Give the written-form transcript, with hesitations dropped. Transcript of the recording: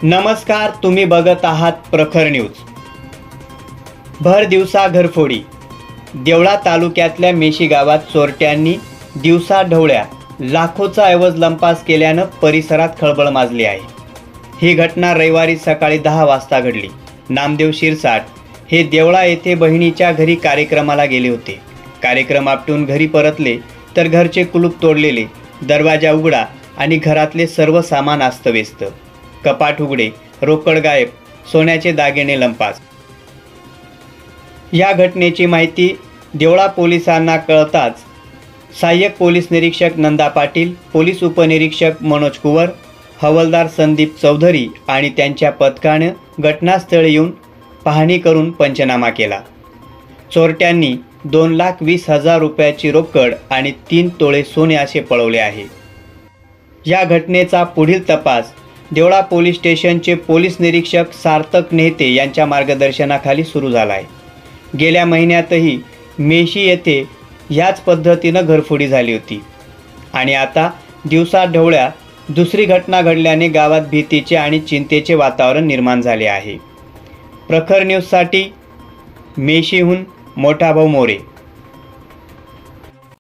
नमस्कार, तुम्ही बघत आहात प्रखर न्यूज। भर दिवसा घरफोडी। देवळा तालुक्यातल्या मेशी गावात चोरट्यांनी दिवसा ढवळ्या लाखोचा ऐवज लंपास केल्यानं परिसरात खळबळ माजली आहे। ही घटना रविवारी सकाळी 10 वाजता घडली। नामदेव शिरसाट हे देवळा येथे बहिणीच्या घरी कार्यक्रमाला गेले होते। कार्यक्रम आटोपून घरी परतले तर घरचे कुलूप तोडलेले, दरवाजा उघडा आणि घरातले सर्व सामान अस्तव्यस्त। कपाट उघडे, रोकड गायब, सोन्याचे दागिने लंपास। या घटनेची माहिती देवळा पोलिसांना कळताच सहाय्यक पोलीस निरीक्षक नंदा पाटील, पोलीस उपनिरीक्षक मनोज कुवर, हवालदार संदीप चौधरी आणि त्यांच्या पथकाने घटनास्थळी येऊन पाहणी करून पंचनामा केला। चोरट्यांनी 2,20,000 रुपयाची रोकड आणि 3 तोळे सोने असे पळवले आहे। या घटनेचा पुढील तपास देवळा पोलीस स्टेशनचे पोलीस निरीक्षक सार्थक नेते यांच्या मार्गदर्शनाखाली सुरू झाला आहे। गेल्या महिन्यातही मेशी येथे याच पद्धतीनं घरफोडी झाली होती आणि आता दिवसा ढवळ्या दुसरी घटना घडल्याने गावात भीतीचे आणि चिंतेचे वातावरण निर्माण झाले आहे। प्रखर न्यूजसाठी मेशीहून मोठा भाऊ मोरे।